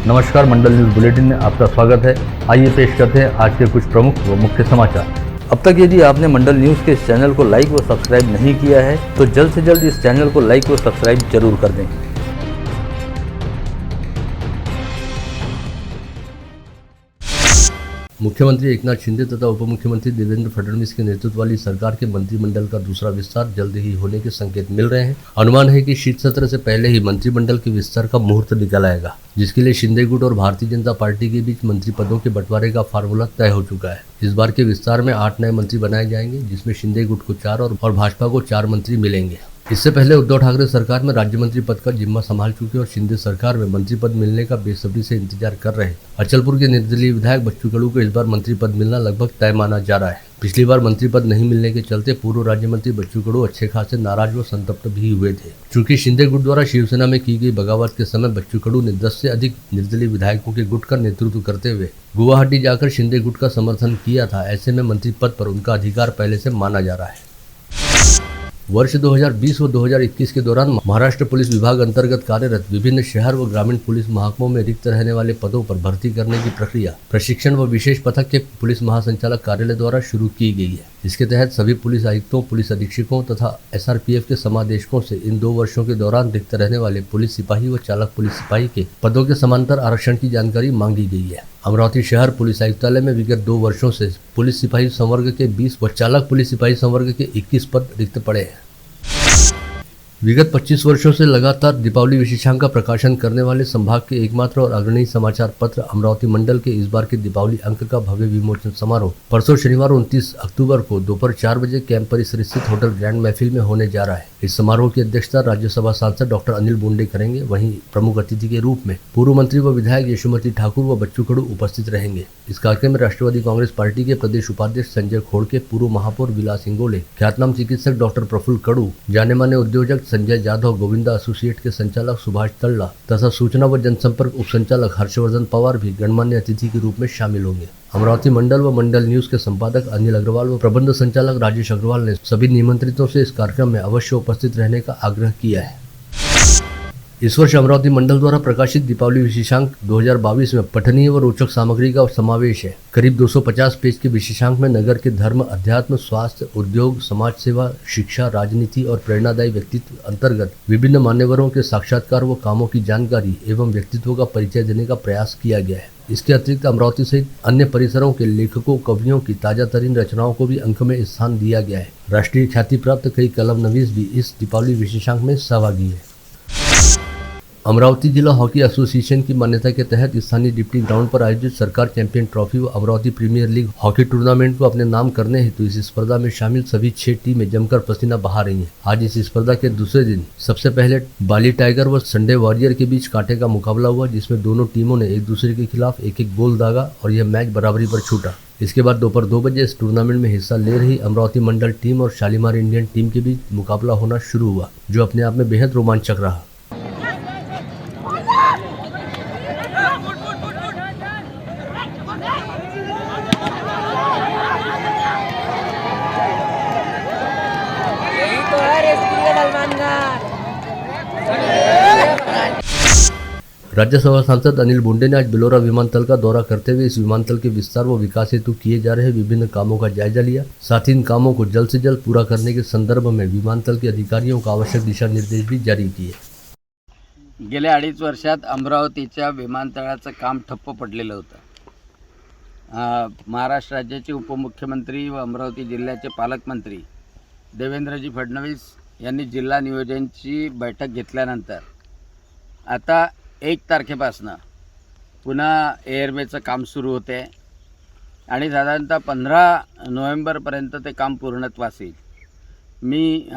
नमस्कार, मंडल news bulletin में आपका स्वागत है। आइए पेश करते हैं आज के कुछ प्रमुख व मुख्य समाचार। अब तक यदि आपने मंडल न्यूज के इस चैनल को लाइक व सब्सक्राइब नहीं किया है तो जल्द से जल्द इस चैनल को लाइक व सब्सक्राइब जरूर कर दें। मुख्यमंत्री एकनाथ शिंदे तथा उपमुख्यमंत्री देवेंद्र फडणवीस के नेतृत्व वाली सरकार के मंत्रिमंडल का दूसरा विस्तार जल्द ही होने के संकेत मिल रहे हैं। अनुमान है कि शीत सत्र से पहले ही मंत्रिमंडल के विस्तार का मुहूर्त निकल आएगा, जिसके लिए शिंदे गुट और भारतीय जनता पार्टी के बीच मंत्री पदों के बंटवारे का फार्मूला तय हो चुका है। इस बार के विस्तार में 8 नए मंत्री बनाए जाएंगे, जिसमें शिंदे गुट को 4 और भाजपा को 4 मंत्री मिलेंगे। इससे पहले उद्धव ठाकरे सरकार में राज्य मंत्री पद का जिम्मा संभाल चुके और शिंदे सरकार में मंत्री पद मिलने का बेसब्री से इंतजार कर रहे अचलपुर के निर्दलीय विधायक बच्चू कडू को इस बार मंत्री पद मिलना लगभग तय माना जा रहा है। पिछली बार मंत्री पद नहीं मिलने के चलते पूर्व राज्य मंत्री बच्चू कडू अच्छे खासे नाराज व संतप्त भी हुए थे। चूंकि शिंदे गुट द्वारा शिवसेना में की गई बगावत के समय बच्चू कडू ने 10 से अधिक निर्दलीय विधायकों के गुट का नेतृत्व करते हुए गुवाहाटी जाकर शिंदे गुट का समर्थन किया था। ऐसे में मंत्री पद पर उनका अधिकार पहले से माना जा रहा है। वर्ष 2020 व 2021 के दौरान महाराष्ट्र पुलिस विभाग अंतर्गत कार्यरत विभिन्न शहर व ग्रामीण पुलिस महकमों में रिक्त रहने वाले पदों पर भर्ती करने की प्रक्रिया प्रशिक्षण व विशेष पथक के पुलिस महासंचालक कार्यालय द्वारा शुरू की गई है। इसके तहत सभी पुलिस आयुक्तों, पुलिस अधीक्षकों तथा SRPF के समादेशकों से इन 2 वर्षों के दौरान रिक्त रहने वाले पुलिस सिपाही व चालक पुलिस सिपाही के पदों के समांतर आरक्षण की जानकारी मांगी गई है। अमरावती शहर पुलिस आयुक्तालय में विगत 2 वर्षों से पुलिस सिपाही संवर्ग के 20 व चालक पुलिस सिपाही संवर्ग के 21 पद रिक्त पड़े हैं। विगत 25 वर्षों से लगातार दीपावली विशेषांक का प्रकाशन करने वाले संभाग के एकमात्र और अग्रणी समाचार पत्र अमरावती मंडल के इस बार के दीपावली अंक का भव्य विमोचन समारोह परसों शनिवार 29 अक्टूबर को दोपहर 4 बजे कैंप परिसर स्थित होटल ग्रैंड महफिल में होने जा रहा है। इस समारोह की अध्यक्षता राज्यसभा सांसद डॉक्टर अनिल बोंडे करेंगे। वहीं प्रमुख अतिथि के रूप में पूर्व मंत्री व विधायक यशोमती ठाकुर व बच्चू कडू उपस्थित रहेंगे। इस कार्यक्रम में राष्ट्रवादी कांग्रेस पार्टी के प्रदेश उपाध्यक्ष संजय खोड़के, पूर्व महापौर विलास इंगोले, ख्यातनाम चिकित्सक डॉक्टर प्रफुल्ल कडू, जाने माने उद्योजक संजय जाधव, गोविंदा एसोसिएट के संचालक सुभाष तल्ला तथा सूचना व जनसंपर्क उप संचालक हर्षवर्धन पवार भी गणमान्य अतिथि के रूप में शामिल होंगे। अमरावती मंडल व मंडल न्यूज के संपादक अनिल अग्रवाल व प्रबंध संचालक राजेश अग्रवाल ने सभी निमंत्रितों से इस कार्यक्रम में अवश्य उपस्थित रहने का आग्रह किया है। इस वर्ष अमरावती मंडल द्वारा प्रकाशित दीपावली विशेषांक 2022 में पठनीय व रोचक सामग्री का समावेश है। करीब 250 पेज के विशेषांक में नगर के धर्म, अध्यात्म, स्वास्थ्य, उद्योग, समाज सेवा, शिक्षा, राजनीति और प्रेरणादायी व्यक्तित्व अंतर्गत विभिन्न मान्यवरों के साक्षात्कार व कामों की जानकारी एवं व्यक्तित्व का परिचय देने का प्रयास किया गया है। इसके अतिरिक्त अमरावती सहित अन्य परिसरों के लेखकों, कवियों की ताजातरीन रचनाओं को भी अंक में स्थान दिया गया है। राष्ट्रीय ख्याति प्राप्त कई कलम नवीस भी इस दीपावली विशेषांक में सहभागी है। अमरावती जिला हॉकी एसोसिएशन की मान्यता के तहत स्थानीय डिप्टी ग्राउंड पर आयोजित सरकार चैंपियन ट्रॉफी व Amravati premier league hockey tournament को अपने नाम करने हेतु इस स्पर्धा में शामिल सभी 6 टीमें जमकर पसीना बहा रही हैं। आज इस स्पर्धा के दूसरे दिन सबसे पहले बाली टाइगर व संडे वॉरियर के बीच कांटे का मुकाबला हुआ, जिसमें दोनों टीमों ने एक दूसरे के खिलाफ एक गोल दागा और यह मैच बराबरी पर छूटा। इसके बाद दोपहर 2 बजे इस टूर्नामेंट में हिस्सा ले रही अमरावती मंडल टीम और शालीमार इंडियन टीम के बीच मुकाबला होना शुरू हुआ, जो अपने आप में बेहद रोमांचक रहा। राज्यसभा सांसद अनिल बोंडे ने आज बिलोरा विमानतल का दौरा करते हुए इस विमानतल के विस्तार व विकास हेतु किए जा रहे विभिन्न कामों का जायजा लिया। साथ ही इन कामों को जल्द से जल्द पूरा करने के संदर्भ में विमानतल के अधिकारियों को आवश्यक दिशा निर्देश भी जारी किए। गेल्या 2.5 वर्षात अमरावतीच्या विमानतळाचं काम ठप्प पडलेलं होतं। महाराष्ट्र राज्याचे उपमुख्यमंत्री व अमरावती जिल्ह्याचे पालकमंत्री देवेंद्रजी फडणवीस यांनी जिल्हा नियोजनची बैठक घेतल्यानंतर आता 1 तारखेपासनं पुन्हा एअरवेचं काम सुरू होते आणि साधारणतः 15 नोव्हेंबरपर्यंत ते काम पूर्णत्वास येईल। मी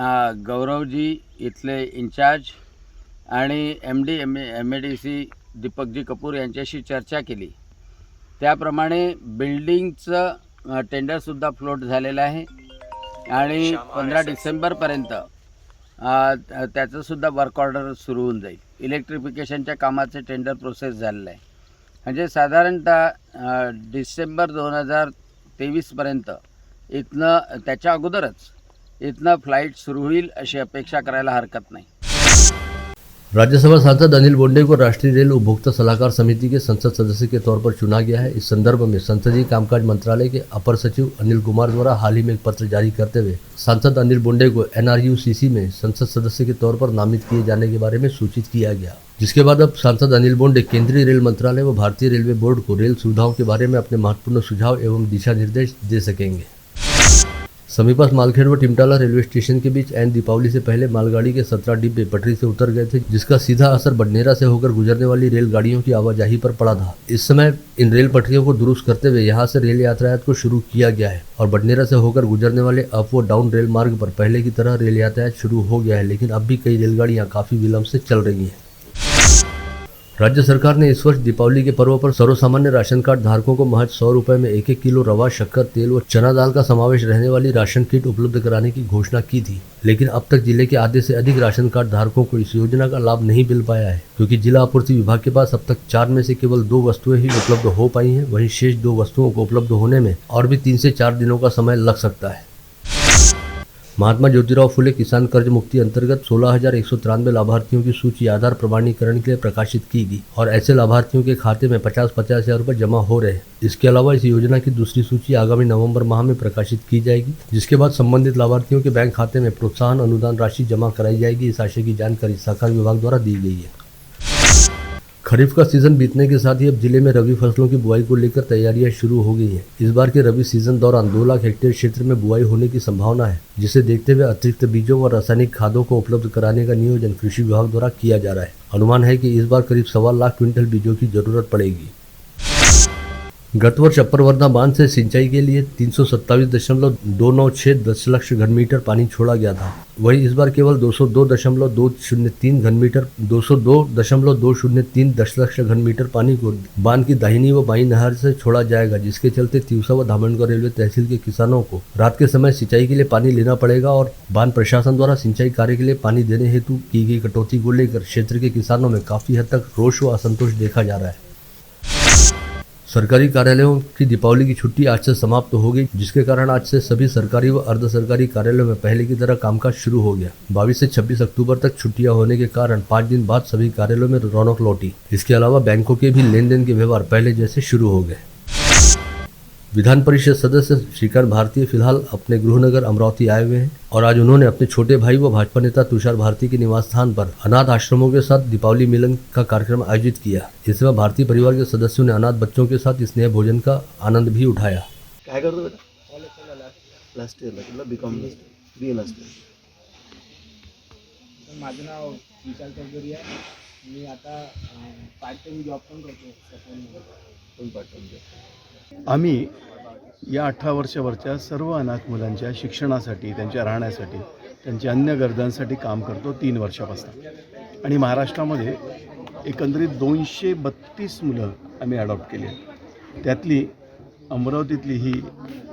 गौरवजी इथले इंचार्ज आणि MD MADC दीपकजी कपूर यांच्याशी चर्चा केली। त्याप्रमाणे बिल्डिंगचं टेंडरसुद्धा फ्लोट झालेलं आहे आणि 15 डिसेंबरपर्यंत त्याचंसुद्धा वर्क ऑर्डर सुरू होऊन जाईल। इलेक्ट्रिफिकेशनच्या कामाचे टेंडर प्रोसेस झालेलं आहे, म्हणजे साधारणतः डिसेंबर 2023पर्यंत इथनं त्याच्या अगोदरच इथनं फ्लाईट सुरू होईल अशी अपेक्षा करायला हरकत नाही। राज्यसभा सांसद अनिल बोंडे को राष्ट्रीय रेल उपभोक्ता सलाहकार समिति के संसद सदस्य के तौर पर चुना गया है। इस संदर्भ में संसदीय कामकाज मंत्रालय के अपर सचिव अनिल कुमार द्वारा हाल ही में एक पत्र जारी करते हुए सांसद अनिल बोंडे को NRUCC में संसद सदस्य के तौर पर नामित किए जाने के बारे में सूचित किया गया, जिसके बाद अब सांसद अनिल बोंडे केंद्रीय रेल मंत्रालय व भारतीय रेलवे बोर्ड को रेल सुविधाओं के बारे में अपने महत्वपूर्ण सुझाव एवं दिशा निर्देश दे सकेंगे। समीपस्थ मालखेड़ व टिमटाला रेलवे स्टेशन के बीच ऐन दीपावली से पहले मालगाड़ी के 17 डिब्बे पटरी से उतर गए थे, जिसका सीधा असर बडनेरा से होकर गुजरने वाली रेलगाड़ियों की आवाजाही पर पड़ा था। इस समय इन रेल पटरियों को दुरुस्त करते हुए यहां से रेल यातायात को शुरू किया गया है और बडनेरा से होकर गुजरने वाले अप व डाउन रेल मार्ग पर पहले की तरह रेल यातायात शुरू हो गया है, लेकिन अब भी कई रेलगाड़ियां काफी विलंब से चल रही हैं। राज्य सरकार ने इस वर्ष दीपावली के पर्व पर सर्वसामान्य राशन कार्ड धारकों को महज 100 रुपए में 1-1 किलो रवा, शक्कर, तेल व चना दाल का समावेश रहने वाली राशन किट उपलब्ध कराने की घोषणा की थी, लेकिन अब तक जिले के आधे से अधिक राशन कार्ड धारकों को इस योजना का लाभ नहीं मिल पाया है, क्योंकि जिला आपूर्ति विभाग के पास अब तक 4 में से केवल 2 वस्तुएं ही उपलब्ध हो पाई हैं। वहीं शेष 2 वस्तुओं को उपलब्ध होने में और भी 3 से 4 दिनों का समय लग सकता है। महात्मा ज्योतिराव फुले किसान कर्ज मुक्ति अंतर्गत 16,193 लाभार्थियों की सूची आधार प्रमाणीकरण के लिए प्रकाशित की गई और ऐसे लाभार्थियों के खाते में 50-50 हजार रुपये जमा हो रहे हैं। इसके अलावा इस योजना की दूसरी सूची आगामी नवंबर माह में प्रकाशित की जाएगी, जिसके बाद संबंधित लाभार्थियों के बैंक खाते में प्रोत्साहन अनुदान राशि जमा कराई जाएगी। इस आशय की जानकारी सहकार विभाग द्वारा दी गई है। खरीफ का सीजन बीतने के साथ ही अब जिले में रबी फसलों की बुआई को लेकर तैयारियां शुरू हो गई हैं। इस बार के रबी सीजन दौरान 2 लाख हेक्टेयर क्षेत्र में बुआई होने की संभावना है, जिसे देखते हुए अतिरिक्त बीजों व रासायनिक खादों को उपलब्ध कराने का नियोजन कृषि विभाग द्वारा किया जा रहा है। अनुमान है कि इस बार करीब 1.25 लाख क्विंटल बीजों की जरूरत पड़ेगी। गत वर्ष अपर बांध से सिंचाई के लिए 327.296 दशलक्ष घनमीटर पानी छोड़ा गया था। वहीं इस बार केवल 202.203 दशलक्ष घनमीटर पानी को बांध की दाहिनी व बाईं नहर से छोड़ा जाएगा, जिसके चलते तिवसा व धामनगढ़ रेलवे तहसील के किसानों को रात के समय सिंचाई के लिए पानी लेना पड़ेगा और बांध प्रशासन द्वारा सिंचाई कार्य के लिए पानी देने हेतु की गई कटौती को लेकर क्षेत्र के किसानों में काफी हद तक रोष व असंतोष देखा जा रहा है। सरकारी कार्यालयों की दीपावली की छुट्टी आज से समाप्त हो गई, जिसके कारण आज से सभी सरकारी व अर्ध सरकारी कार्यालयों में पहले की तरह कामकाज शुरू हो गया। 22 से 26 अक्टूबर तक छुट्टियां होने के कारण 5 दिन बाद सभी कार्यालयों में रौनक लौटी। इसके अलावा बैंकों के भी लेन देन के व्यवहार पहले जैसे शुरू हो गए। विधान परिषद सदस्य श्रीकांत भारती फिलहाल अपने गृहनगर अमरावती आए हुए हैं और आज उन्होंने अपने छोटे भाई व भाजपा नेता तुषार भारती के निवास स्थान पर अनाथ आश्रमों के साथ दीपावली मिलन का कार्यक्रम आयोजित किया। इसमें भारतीय परिवार के सदस्यों ने अनाथ बच्चों के साथ स्नेह भोजन का आनंद भी उठाया। काय करतो बेटा? लास्ट इयरला बीकॉम लास्ट इयर। माझं नाव विशाल चौधरी आहे। मी आता पार्ट टाइम जॉब पण करतो सफरमध्ये। आम्ही या 18 वर्षावरच्या सर्व अनाथ मुलांच्या शिक्षणासाठी, त्यांच्या राहण्यासाठी, त्यांच्या अन्य गरजांसाठी काम करतो 3 वर्षापासून आणि महाराष्ट्रामध्ये एकंदरीत 232 मुलं आम्ही अडॉप्ट केली आहेत। त्यातली अमरावतीतली ही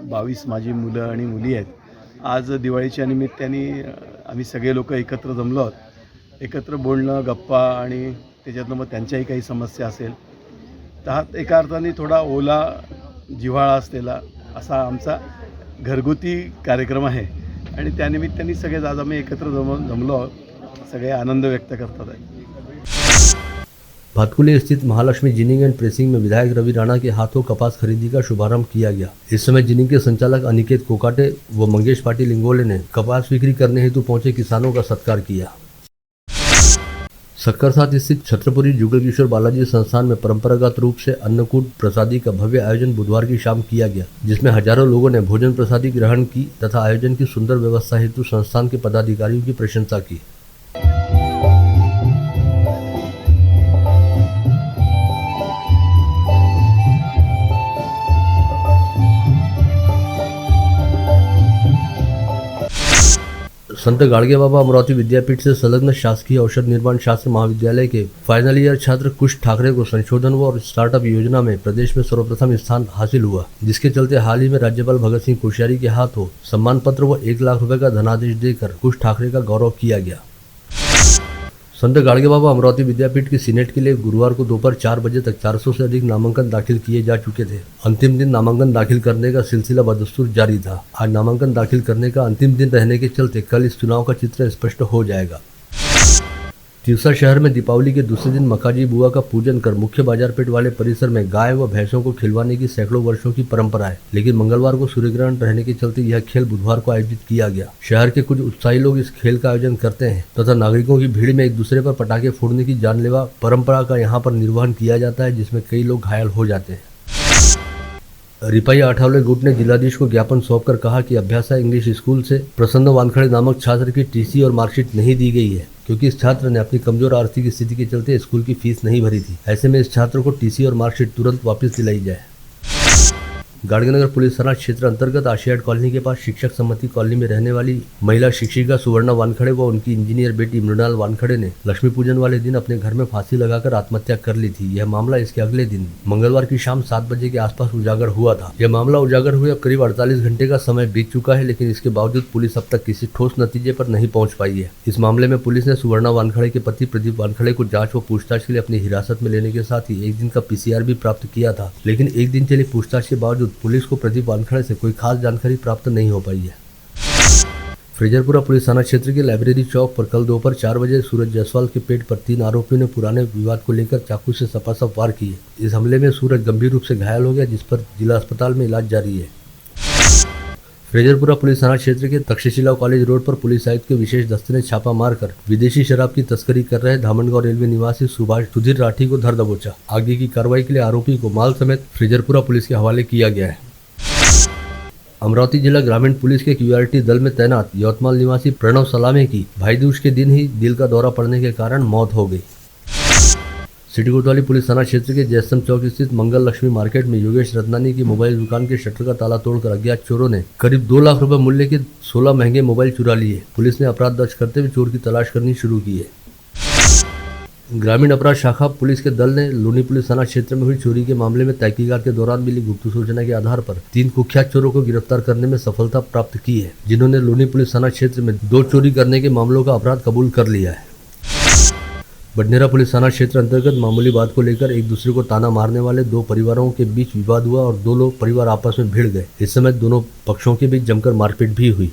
22 माझी मुलं आणि मुली आहेत। आज दिवाळीच्या निमित्ताने आम्ही सगळे लोक एकत्र जमलो आहोत। एकत्र बोलणं, गप्पा आणि त्याच्यातनं मग त्यांच्याही काही समस्या असेल तर हा एका अर्थाने थोडा ओला जिव्हाळा असलेला असा आमचा घरगुती कार्यक्रम आहे आणि त्यानिमित्ताने सगळे आज आम्ही एकत्र जमलो आहोत। सगळे आनंद व्यक्त करतात आहे। भातकुली स्थित महालक्ष्मी जिनिंग एंड प्रेसिंग में विधायक रवि राणा के हाथों कपास खरीदी का शुभारंभ किया गया। इस समय जिनिंग के संचालक अनिकेत कोकाटे व मंगेश पाटिल इंगोले ने कपास बिक्री करने हेतु पहुंचे किसानों का सत्कार किया। सक्करसात स्थित छत्रपुरी जुगल किशोर बालाजी संस्थान में परंपरागत रूप से अन्नकूट प्रसादी का भव्य आयोजन बुधवार की शाम किया गया, जिसमें हजारों लोगों ने भोजन प्रसादी ग्रहण की तथा आयोजन की सुंदर व्यवस्था हेतु संस्थान के पदाधिकारियों की प्रशंसा की। संत गाडगे बाबा अमरावती विद्यापीठ से संलग्न शासकीय औषध निर्माण शास्त्र महाविद्यालय के फाइनल ईयर छात्र कुश ठाकरे को संशोधन और स्टार्टअप योजना में प्रदेश में सर्वप्रथम स्थान हासिल हुआ, जिसके चलते हाल ही में राज्यपाल भगत सिंह कोश्यारी के हाथों सम्मान पत्र व 1 लाख रुपए का धनादेश देकर कुश ठाकरे का गौरव किया गया। संत गाडगे बाबा अमरावती विद्यापीठ की सीनेट के लिए गुरुवार को दोपहर 4 बजे तक 400 से अधिक नामांकन दाखिल किए जा चुके थे। अंतिम दिन नामांकन दाखिल करने का सिलसिला बदस्तूर जारी था। आज नामांकन दाखिल करने का अंतिम दिन रहने के चलते कल इस चुनाव का चित्र स्पष्ट हो जाएगा। तिरसा शहर में दीपावली के दूसरे दिन मकाजी बुआ का पूजन कर मुख्य बाजार पेट वाले परिसर में गाय व भैंसों को खिलवाने की सैकड़ों वर्षों की परंपरा है, लेकिन मंगलवार को सूर्यग्रहण रहने के चलते यह खेल बुधवार को आयोजित किया गया। शहर के कुछ उत्साही लोग इस खेल का आयोजन करते हैं तथा नागरिकों की भीड़ में एक दूसरे पर पटाखे फोड़ने की जानलेवा परंपरा का यहाँ पर निर्वहन किया जाता है, जिसमें कई लोग घायल हो जाते हैं। रिपाई आठवले गुट ने जिलाधीश को ज्ञापन सौंपकर कहा कि अभ्यासा इंग्लिश स्कूल से प्रसन्न वानखड़े नामक छात्र की टीसी और मार्कशीट नहीं दी गई है, क्योंकि इस छात्र ने अपनी कमजोर आर्थिक स्थिति के चलते स्कूल की फीस नहीं भरी थी। ऐसे में इस छात्र को टीसी और मार्कशीट तुरंत वापस दिलाई जाए। गाड़गीनगर पुलिस थाना क्षेत्र अंतर्गत आशियाड कॉलोनी के पास शिक्षक सम्मति कॉलोनी में रहने वाली महिला शिक्षिका सुवर्णा वानखड़े व उनकी इंजीनियर बेटी मृणाल वानखड़े ने लक्ष्मी पूजन वाले दिन अपने घर में फांसी लगाकर आत्महत्या कर ली थी। यह मामला इसके अगले दिन मंगलवार की शाम 7 बजे के आसपास उजागर हुआ था। यह मामला उजागर हुए अब करीब 48 घंटे का समय बीत चुका है, लेकिन इसके बावजूद पुलिस अब तक किसी ठोस नतीजे पर नहीं पहुंच पाई है। इस मामले में पुलिस ने सुवर्णा वानखड़े के पति प्रदीप वानखड़े को जांच व पूछताछ के लिए अपनी हिरासत में लेने के साथ ही एक दिन का PCR भी प्राप्त किया था, लेकिन एक दिन चली पूछताछ के बावजूद पुलिस को प्रदीप वानखड़े से कोई खास जानकारी प्राप्त नहीं हो पाई है। फ्रेजरपुरा पुलिस थाना क्षेत्र के लाइब्रेरी चौक पर कल दोपहर 4 बजे सूरज जायसवाल के पेट पर 3 आरोपियों ने पुराने विवाद को लेकर चाकू से सपासप वार किए। इस हमले में सूरज गंभीर रूप से घायल हो गया, जिस पर जिला अस्पताल में इलाज जारी है। फ्रेजरपुरा पुलिस थाना क्षेत्र के तक्षशिला कॉलेज रोड पर पुलिस आयुक्त के विशेष दस्ते ने छापा मारकर विदेशी शराब की तस्करी कर रहे धामनगांव रेलवे निवासी सुभाष सुधीर राठी को धर दबोचा। आगे की कार्रवाई के लिए आरोपी को माल समेत फ्रेजरपुरा पुलिस के हवाले किया गया है। अमरावती जिला ग्रामीण पुलिस के QRT दल में तैनात यवतमाल निवासी प्रणव सलामे की भाईदूज के दिन ही दिल का दौरा पड़ने के कारण मौत हो गई। सिटी कोतवाली पुलिस थाना क्षेत्र के जयस्तंभ चौक स्थित मंगल लक्ष्मी मार्केट में योगेश रत्नानी की मोबाइल दुकान के शटर का ताला तोड़कर अज्ञात चोरों ने करीब 2 लाख रुपए मूल्य के 16 महंगे मोबाइल चुरा लिए। पुलिस ने अपराध दर्ज करते हुए चोर की तलाश करनी शुरू की है। ग्रामीण अपराध शाखा पुलिस के दल ने लूनी पुलिस थाना क्षेत्र में हुई चोरी के मामले में तहकीकात के दौरान मिली गुप्त सूचना के आधार पर 3 कुख्यात चोरों को गिरफ्तार करने में सफलता प्राप्त की है, जिन्होंने लूनी पुलिस थाना क्षेत्र में 2 चोरी करने के मामलों का अपराध कबूल कर लिया है। बडनेरा पुलिस थाना क्षेत्र अंतर्गत मामूली बात को लेकर एक दूसरे को ताना मारने वाले 2 परिवारों के बीच विवाद हुआ और 2 लोग परिवार आपस में भिड़ गए। इस समय दोनों पक्षों के बीच जमकर मारपीट भी हुई।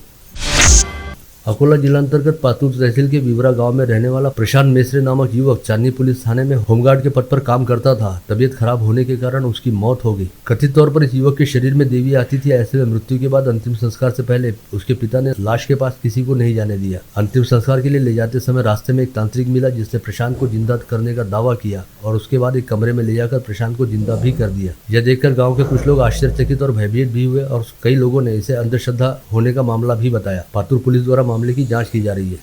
अकोला जिला अंतर्गत पातूर तहसील के विवरा गांव में रहने वाला प्रशांत मिश्रे नामक युवक चांदनी पुलिस थाने में होमगार्ड के पद पर काम करता था। तबीयत खराब होने के कारण उसकी मौत हो गई। कथित तौर पर इस युवक के शरीर में देवी आती थी। ऐसे में मृत्यु के बाद अंतिम संस्कार से पहले उसके पिता ने लाश के पास किसी को नहीं जाने दिया। अंतिम संस्कार के लिए ले जाते समय रास्ते में एक तांत्रिक मिला, जिसने प्रशांत को जिंदा करने का दावा किया और उसके बाद एक कमरे में ले जाकर प्रशांत को जिंदा भी कर दिया। यह देखकर गाँव के कुछ लोग आश्चर्यचकित और भयभीत भी हुए और कई लोगों ने इसे अंधश्रद्धा होने का मामला भी बताया। पातूर पुलिस द्वारा मामले की जाँच की जा रही है।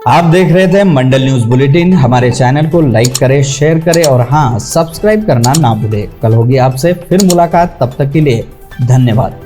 आप देख रहे थे मंडल न्यूज बुलेटिन। हमारे चैनल को लाइक करें, शेयर करें और हाँ, सब्सक्राइब करना ना भूलें। कल होगी आपसे फिर मुलाकात, तब तक के लिए धन्यवाद।